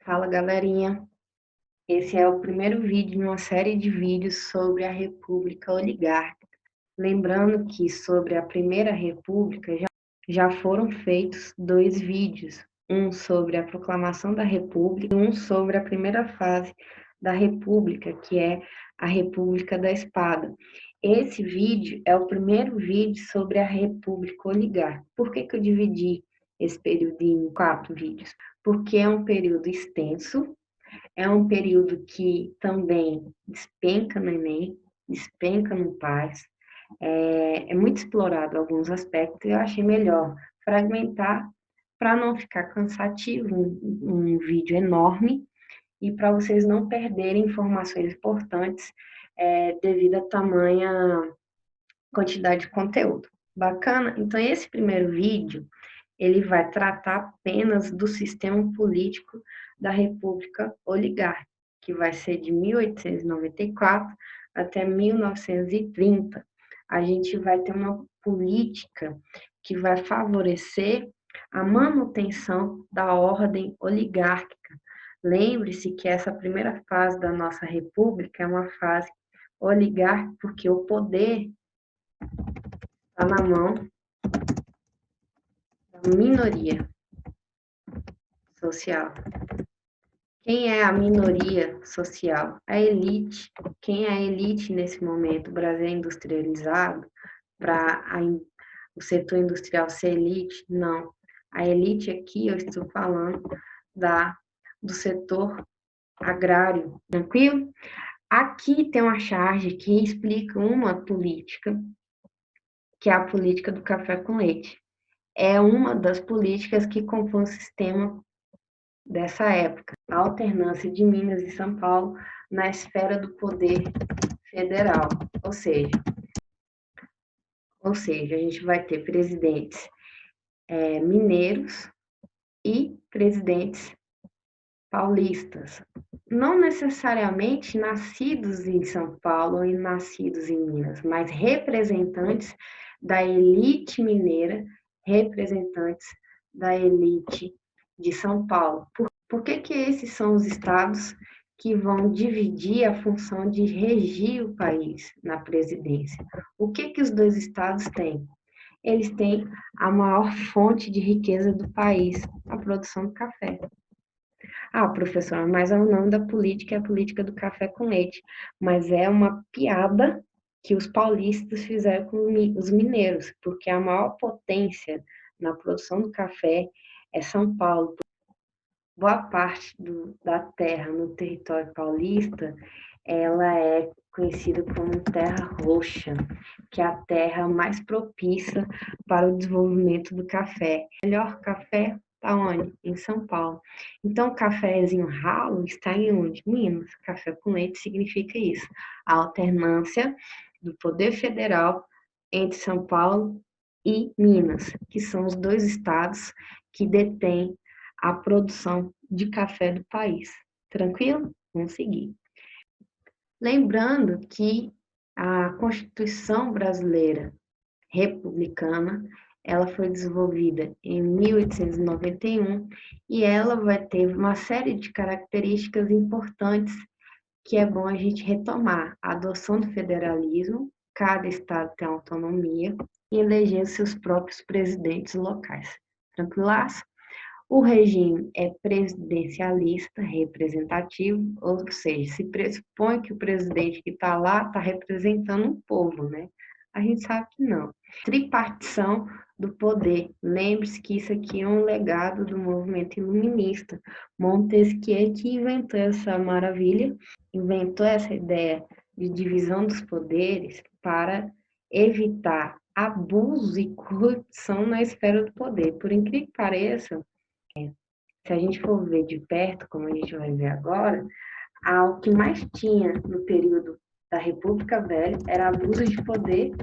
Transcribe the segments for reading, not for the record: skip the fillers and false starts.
Fala, galerinha. Esse é o primeiro vídeo de uma série de vídeos sobre a República Oligárquica. Lembrando que sobre a Primeira República já foram feitos dois vídeos, um sobre a proclamação da República e um sobre a primeira fase da República, que é a República da Espada. Esse vídeo é o primeiro vídeo sobre a República Oligárquica. Por que eu dividi esse período em 4 vídeos? Porque é um período extenso, é um período que também despenca no Enem, despenca no PAS, é muito explorado alguns aspectos, e eu achei melhor fragmentar para não ficar cansativo, um vídeo enorme, e para vocês não perderem informações importantes devido à tamanha quantidade de conteúdo. Bacana? Então, esse primeiro vídeo, ele vai tratar apenas do sistema político da República Oligárquica, que vai ser de 1894 até 1930. A gente vai ter uma política que vai favorecer a manutenção da ordem oligárquica. Lembre-se que essa primeira fase da nossa república é uma fase oligárquica, porque o poder está na mão da minoria social. Quem é a minoria social? A elite. Quem é a elite nesse momento? O Brasil é industrializado para o setor industrial ser elite? Não. A elite aqui, eu estou falando do setor agrário. Tranquilo? Aqui tem uma charge que explica uma política, que é a política do café com leite. É uma das políticas que compõe o sistema dessa época, a alternância de Minas e São Paulo na esfera do poder federal. Ou seja, a gente vai ter presidentes mineiros e presidentes paulistas, não necessariamente nascidos em São Paulo e nascidos em Minas, mas representantes da elite mineira, representantes da elite de São Paulo. Por que esses são os estados que vão dividir a função de regir o país na presidência? O que os dois estados têm? Eles têm a maior fonte de riqueza do país, a produção do café. Ah, professora, mas o nome da política é a política do café com leite. Mas é uma piada que os paulistas fizeram com os mineiros, porque a maior potência na produção do café é São Paulo. Boa parte da terra no território paulista, ela é conhecida como terra roxa, que é a terra mais propícia para o desenvolvimento do café. O melhor café está onde? Em São Paulo. Então, o cafezinho ralo está em onde? Minas. Café com leite significa isso. A alternância do poder federal entre São Paulo e Minas, que são os dois estados que detêm a produção de café do país. Tranquilo? Vamos seguir. Lembrando que a Constituição brasileira republicana, ela foi desenvolvida em 1891 e ela vai ter uma série de características importantes que é bom a gente retomar. A adoção do federalismo, cada estado tem autonomia e eleger seus próprios presidentes locais. Tranquilaço? O regime é presidencialista, representativo, ou seja, se pressupõe que o presidente que está lá está representando um povo, né? A gente sabe que não. Tripartição do poder. Lembre-se que isso aqui é um legado do movimento iluminista. Montesquieu que inventou essa maravilha, inventou essa ideia de divisão dos poderes para evitar abuso e corrupção na esfera do poder. Por incrível que pareça, se a gente for ver de perto, como a gente vai ver agora, o que mais tinha no período da República Velha era abuso de poder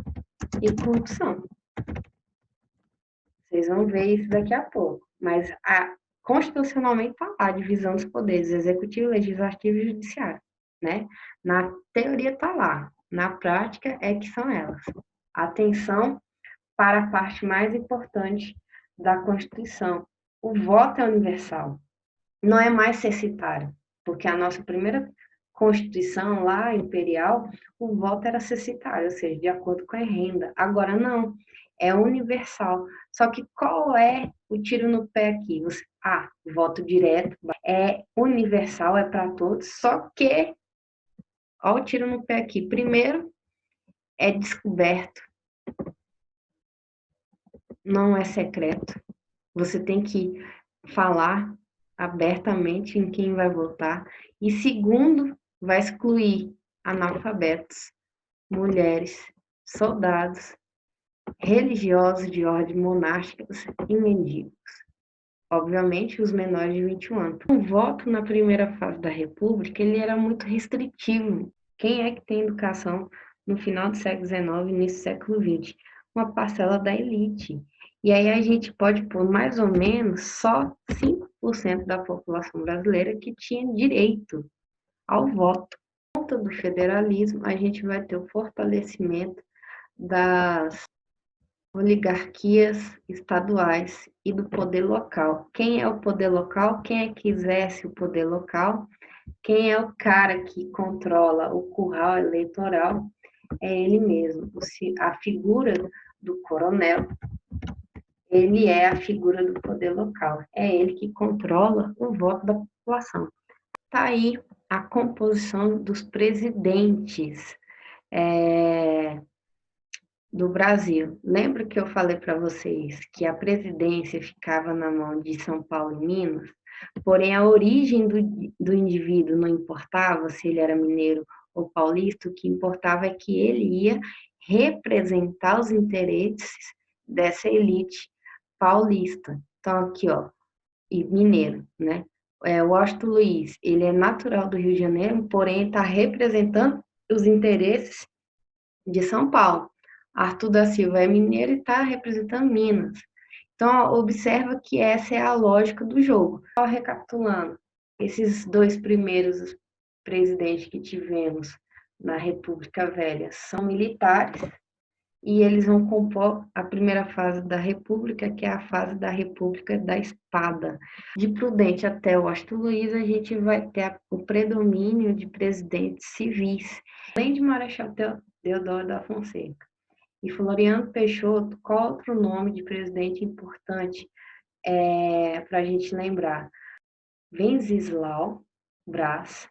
e corrupção. Vocês vão ver isso daqui a pouco. Mas constitucionalmente está lá a divisão dos poderes, executivo, legislativo e judiciário, né? Na teoria está lá, na prática é que são elas. Atenção para a parte mais importante da Constituição. O voto é universal. não é mais censitário, porque a nossa primeira Constituição lá, imperial, o voto era censitário, ou seja, de acordo com a renda. Agora não, é universal. Só que qual é o tiro no pé aqui? Voto direto é universal, é para todos, só que, olha o tiro no pé aqui. Primeiro, é descoberto, não é secreto. Você tem que falar abertamente em quem vai votar. E segundo, vai excluir analfabetos, mulheres, soldados, religiosos de ordem monásticas e mendigos. Obviamente, os menores de 21 anos. O voto na primeira fase da República, ele era muito restritivo. Quem é que tem educação no final do século XIX e início do século XX? Uma parcela da elite. E aí a gente pode pôr mais ou menos só 5% da população brasileira que tinha direito ao voto. Por conta do federalismo, a gente vai ter o fortalecimento das oligarquias estaduais e do poder local. Quem é o poder local? Quem é que exerce o poder local? Quem é o cara que controla o curral eleitoral? É ele mesmo. A figura do coronel, ele é a figura do poder local. É ele que controla o voto da população. Está aí a composição dos presidentes do Brasil. Lembra que eu falei para vocês que a presidência ficava na mão de São Paulo e Minas? Porém, a origem do indivíduo não importava se ele era mineiro ou paulista, o que importava é que ele ia representar os interesses dessa elite paulista. Então, aqui, ó, e mineiro, né? O Washington Luiz, ele é natural do Rio de Janeiro, porém está representando os interesses de São Paulo. Arthur da Silva é mineiro e está representando Minas. Então, observa que essa é a lógica do jogo. Só recapitulando, esses dois primeiros presidentes que tivemos na República Velha são militares e eles vão compor a primeira fase da República, que é a fase da República da Espada. De Prudente até o Washington Luiz, a gente vai ter o predomínio de presidentes civis, além de Marechal Deodoro da Fonseca. E Floriano Peixoto, qual outro nome de presidente importante para a gente lembrar? Venceslau Braz,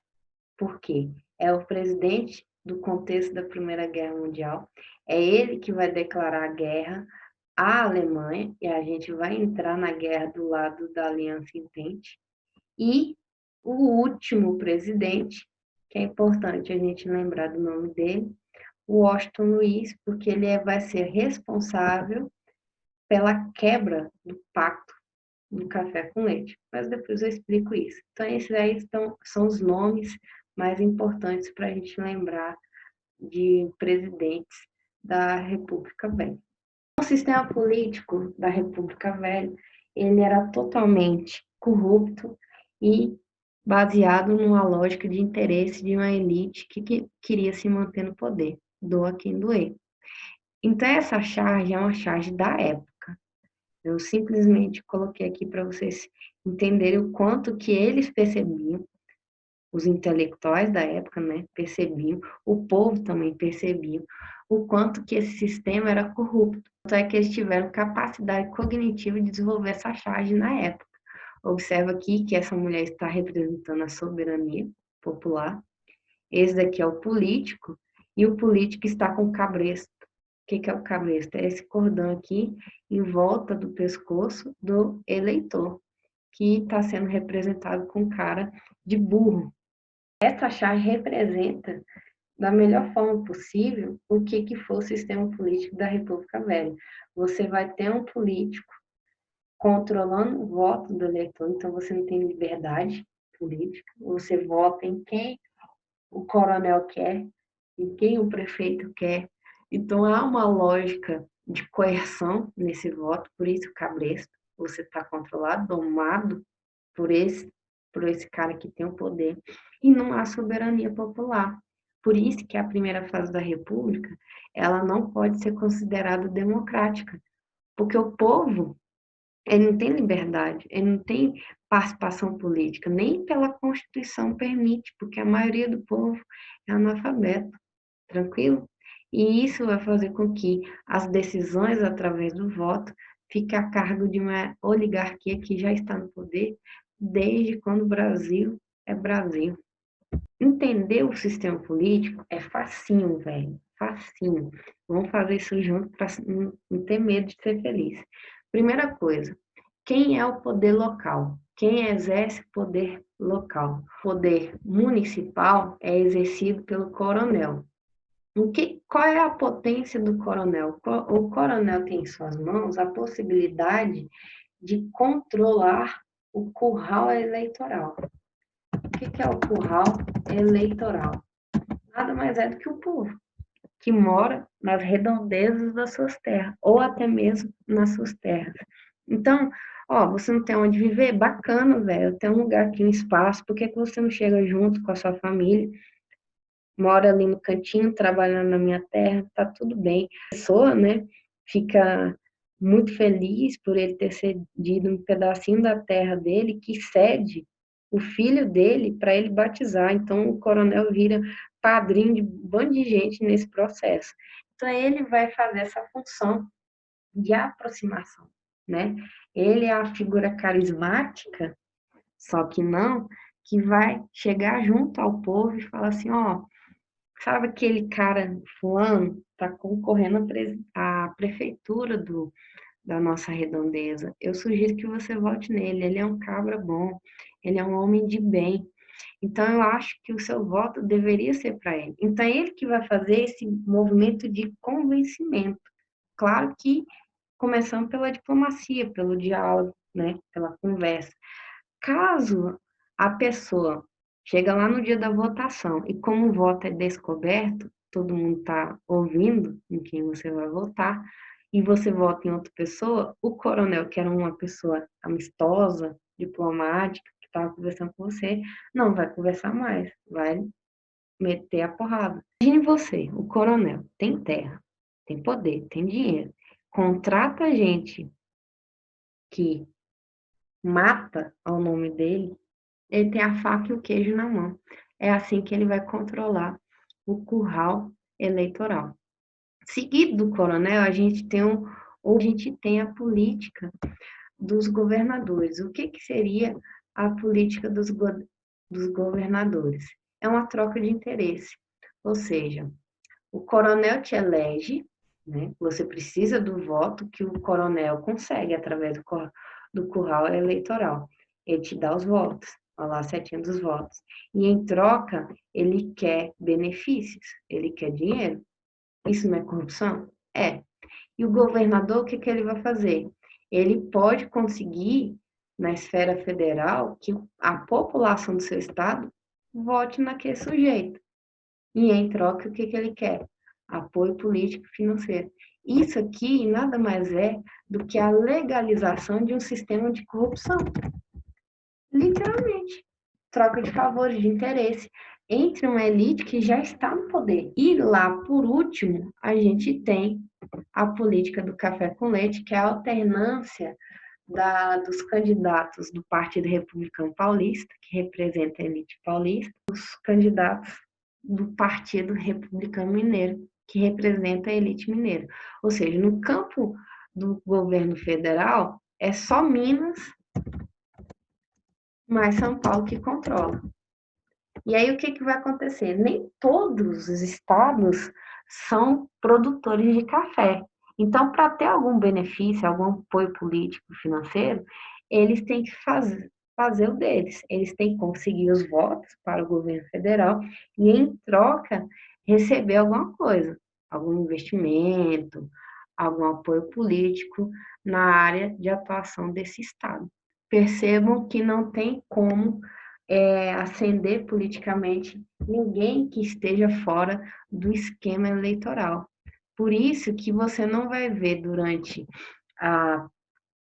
por quê? É o presidente do contexto da Primeira Guerra Mundial, é ele que vai declarar a guerra à Alemanha, e a gente vai entrar na guerra do lado da Aliança Entente, e o último presidente, que é importante a gente lembrar do nome dele, o Washington Luiz, porque ele vai ser responsável pela quebra do pacto do café com leite. Mas depois eu explico isso. Então, esses aí são os nomes mais importantes para a gente lembrar de presidentes da República Velha. O sistema político da República Velha, ele era totalmente corrupto e baseado numa lógica de interesse de uma elite que queria se manter no poder, doa quem doer. Então, essa charge é uma charge da época. Eu simplesmente coloquei aqui para vocês entenderem o quanto que eles percebiam, os intelectuais da época, né, percebiam, o povo também percebia, o quanto que esse sistema era corrupto. Tanto é que eles tiveram capacidade cognitiva de desenvolver essa charge na época. Observa aqui que essa mulher está representando a soberania popular. Esse daqui é o político, e o político está com o cabresto. O que é o cabresto? É esse cordão aqui em volta do pescoço do eleitor, que está sendo representado com cara de burro. Essa charge representa, da melhor forma possível, o que foi o sistema político da República Velha. Você vai ter um político controlando o voto do eleitor, então você não tem liberdade política, você vota em quem o coronel quer, em quem o prefeito quer. Então há uma lógica de coerção nesse voto, por isso o cabresto, você está controlado, domado por esse cara que tem o poder, e não há soberania popular. Por isso que a primeira fase da República, ela não pode ser considerada democrática, porque o povo Ele não tem liberdade, ele não tem participação política, nem pela Constituição permite, porque a maioria do povo é analfabeto, tranquilo? E isso vai fazer com que as decisões através do voto fiquem a cargo de uma oligarquia que já está no poder desde quando o Brasil é Brasil. Entender o sistema político é facinho, velho. Facinho. Vamos fazer isso junto para não ter medo de ser feliz. Primeira coisa, quem é o poder local? Quem exerce o poder local? O poder municipal é exercido pelo coronel. Qual é a potência do coronel? O coronel tem em suas mãos a possibilidade de controlar o curral eleitoral. O que é o curral eleitoral? Nada mais é do que o povo que mora nas redondezas das suas terras, ou até mesmo nas suas terras. Então, ó, você não tem onde viver? Bacana, velho, tem um lugar aqui, um espaço, por que você não chega junto com a sua família, mora ali no cantinho, trabalhando na minha terra, tá tudo bem. A pessoa, né, fica muito feliz por ele ter cedido um pedacinho da terra dele, que cede o filho dele para ele batizar. Então, o coronel vira padrinho de um bando de gente nesse processo. Então, ele vai fazer essa função de aproximação, né? Ele é a figura carismática, só que não, que vai chegar junto ao povo e falar assim, ó, sabe aquele cara fulano está concorrendo à prefeitura da nossa redondeza. Eu sugiro que você vote nele. Ele é um cabra bom, ele é um homem de bem. Então, eu acho que o seu voto deveria ser para ele. Então, é ele que vai fazer esse movimento de convencimento. Claro que começando pela diplomacia, pelo diálogo, né, pela conversa. Caso a pessoa chega lá no dia da votação e como o voto é descoberto, todo mundo está ouvindo em quem você vai votar, e você vota em outra pessoa, o coronel, que era uma pessoa amistosa, diplomática, que estava conversando com você, não vai conversar mais, vai meter a porrada. Imagine você, o coronel, tem terra, tem poder, tem dinheiro, contrata gente que mata ao nome dele, ele tem a faca e o queijo na mão. É assim que ele vai controlar o curral eleitoral. Seguido do coronel, a gente tem a política dos governadores. O que seria a política dos governadores? É uma troca de interesse. Ou seja, o coronel te elege, né? Você precisa do voto que o coronel consegue através do curral eleitoral. Ele te dá os votos, olha lá a setinha dos votos. E em troca, ele quer benefícios, ele quer dinheiro. Isso não é corrupção? É. E o governador, o que ele vai fazer? Ele pode conseguir, na esfera federal, que a população do seu estado vote naquele sujeito. E em troca, o que ele quer? Apoio político e financeiro. Isso aqui nada mais é do que a legalização de um sistema de corrupção. Literalmente. Troca de favores, de interesse entre uma elite que já está no poder. E lá, por último, a gente tem a política do café com leite, que é a alternância dos candidatos do Partido Republicano Paulista, que representa a elite paulista, os candidatos do Partido Republicano Mineiro, que representa a elite mineira. Ou seja, no campo do governo federal, é só Minas mais São Paulo que controla. E aí o que vai acontecer? Nem todos os estados são produtores de café. Então, para ter algum benefício, algum apoio político, financeiro, eles têm que fazer o deles. Eles têm que conseguir os votos para o governo federal e, em troca, receber alguma coisa, algum investimento, algum apoio político na área de atuação desse estado. Percebam que não tem como ascender politicamente ninguém que esteja fora do esquema eleitoral. Por isso que você não vai ver durante a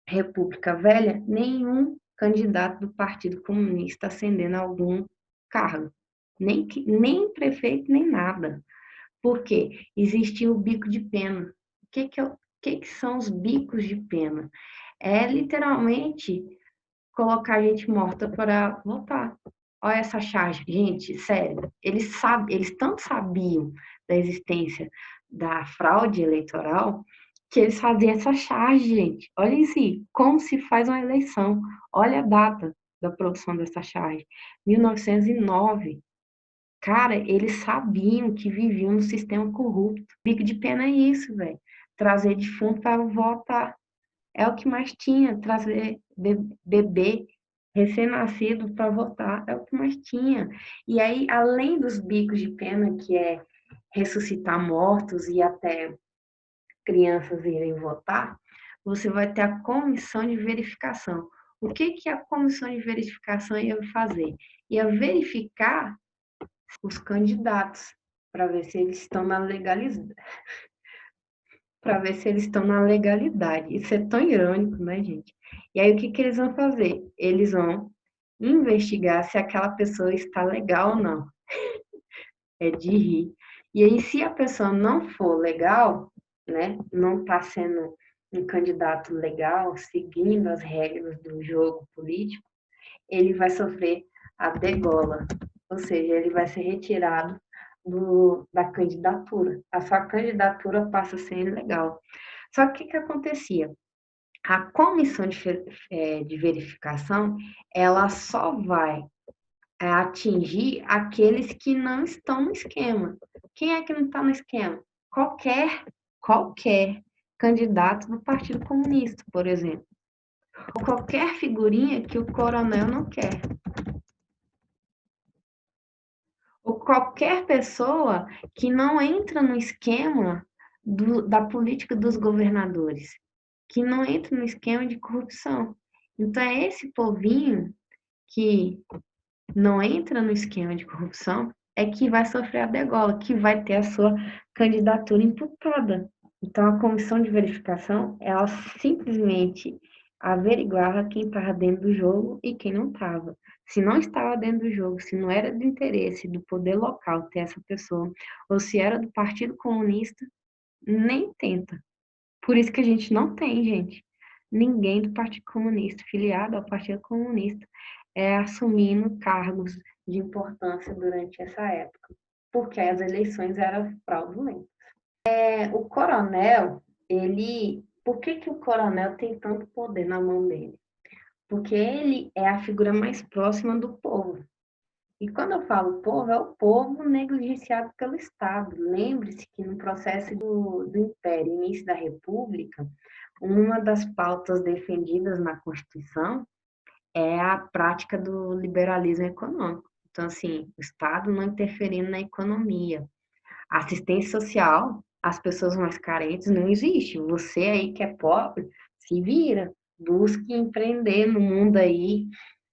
República Velha nenhum candidato do Partido Comunista ascendendo a algum cargo, nem prefeito, nem nada. Por quê? Existia o bico de pena. O que são os bicos de pena? é literalmente colocar gente morta para votar. Olha essa charge, gente, sério. Eles tanto sabiam da existência da fraude eleitoral que eles faziam essa charge, gente. Olha isso, como se faz uma eleição. Olha a data da produção dessa charge, 1909. Cara, eles sabiam que viviam no sistema corrupto. Bico de pena é isso, velho. Trazer defunto para votar. É o que mais tinha, trazer bebê recém-nascido para votar, é o que mais tinha. E aí, além dos bicos de pena, que é ressuscitar mortos e até crianças irem votar, você vai ter a comissão de verificação. O que que a comissão de verificação ia fazer? Ia verificar os candidatos para ver se eles estão na legalidade, para ver se eles estão na legalidade. Isso é tão irônico, né, gente? E aí, o que que eles vão fazer? Eles vão investigar se aquela pessoa está legal ou não. É de rir. E aí, se a pessoa não for legal, né, não está sendo um candidato legal, seguindo as regras do jogo político, ele vai sofrer a degola, ou seja, ele vai ser retirado da candidatura. A sua candidatura passa a ser ilegal. Só que o que acontecia? A comissão de verificação, ela só vai atingir aqueles que não estão no esquema. Quem é que não está no esquema? Qualquer candidato do Partido Comunista, por exemplo. Ou qualquer figurinha que o coronel não quer. Ou qualquer pessoa que não entra no esquema da política dos governadores, que não entra no esquema de corrupção. Então, é esse povinho que não entra no esquema de corrupção é que vai sofrer a degola, que vai ter a sua candidatura imputada. Então, a comissão de verificação, ela simplesmente averiguava quem estava dentro do jogo e quem não estava. Se não estava dentro do jogo, se não era do interesse do poder local ter essa pessoa, ou se era do Partido Comunista, nem tenta. Por isso que a gente não tem, gente, ninguém do Partido Comunista, filiado ao Partido Comunista, assumindo cargos de importância durante essa época, porque as eleições eram fraudulentas. O coronel, por que que o coronel tem tanto poder na mão dele? Porque ele é a figura mais próxima do povo. E quando eu falo povo, é o povo negligenciado pelo Estado. Lembre-se que no processo do Império, início da República, uma das pautas defendidas na Constituição é a prática do liberalismo econômico. Então, assim, o Estado não interferindo na economia. A assistência social às pessoas mais carentes não existe. Você aí que é pobre, se vira, busque empreender no mundo aí,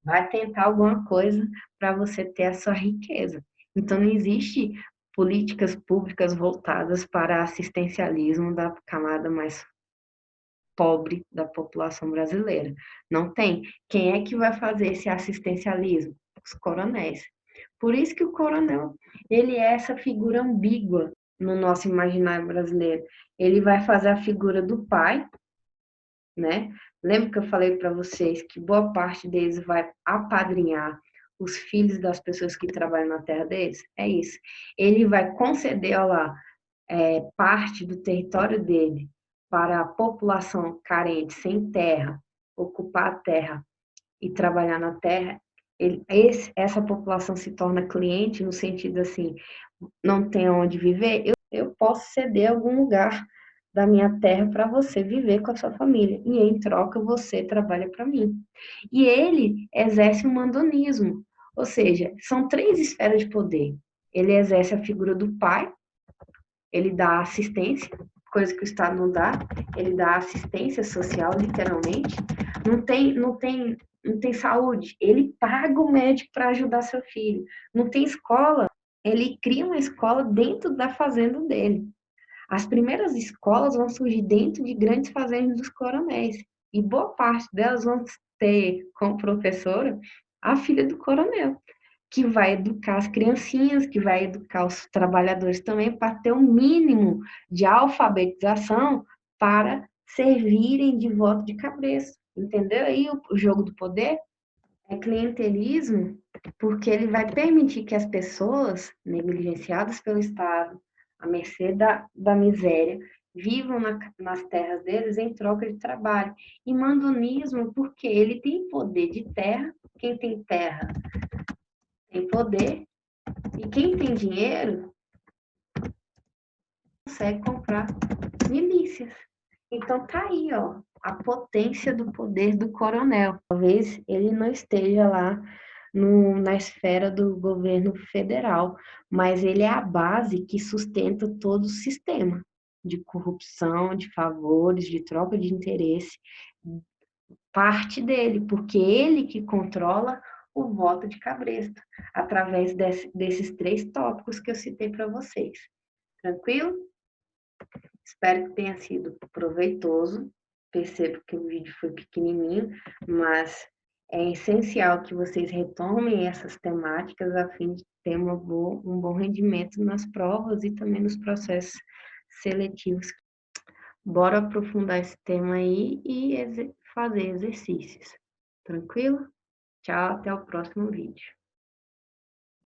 vai tentar alguma coisa para você ter a sua riqueza. Então, não existe políticas públicas voltadas para assistencialismo da camada mais pobre da população brasileira. Não tem. Quem é que vai fazer esse assistencialismo? Os coronéis. Por isso que o coronel, ele é essa figura ambígua no nosso imaginário brasileiro. Ele vai fazer a figura do pai, né? Lembra que eu falei para vocês que boa parte deles vai apadrinhar os filhos das pessoas que trabalham na terra deles? É isso. Ele vai conceder, ó lá, parte do território dele para a população carente, sem terra, ocupar a terra e trabalhar na terra, essa população se torna cliente no sentido assim, não tem onde viver, eu posso ceder algum lugar da minha terra para você viver com a sua família, e em troca você trabalha para mim. E ele exerce um mandonismo, ou seja, são 3 esferas de poder. Ele exerce a figura do pai, ele dá assistência, coisa que o Estado não dá, ele dá assistência social, literalmente. Não tem saúde, ele paga o médico para ajudar seu filho. Não tem escola, ele cria uma escola dentro da fazenda dele. As primeiras escolas vão surgir dentro de grandes fazendas dos coronéis, e boa parte delas vão ter como professora a filha do coronel, que vai educar as criancinhas, que vai educar os trabalhadores também, para ter um mínimo de alfabetização para servirem de voto de cabresto. Entendeu aí o jogo do poder? É clientelismo porque ele vai permitir que as pessoas negligenciadas pelo Estado, à mercê da miséria, vivam nas terras deles em troca de trabalho. E mandonismo porque ele tem poder de terra, quem tem terra tem poder, e quem tem dinheiro consegue comprar milícias. Então tá aí, ó, a potência do poder do coronel. Talvez ele não esteja lá na esfera do governo federal, mas ele é a base que sustenta todo o sistema de corrupção, de favores, de troca de interesse, parte dele, porque ele que controla o voto de Cabresto, através desses 3 tópicos que eu citei para vocês. Tranquilo? Espero que tenha sido proveitoso. Percebo que o vídeo foi pequenininho, mas é essencial que vocês retomem essas temáticas a fim de ter um bom rendimento nas provas e também nos processos seletivos. Bora aprofundar esse tema aí e fazer exercícios. Tranquilo? Tchau, até o próximo vídeo.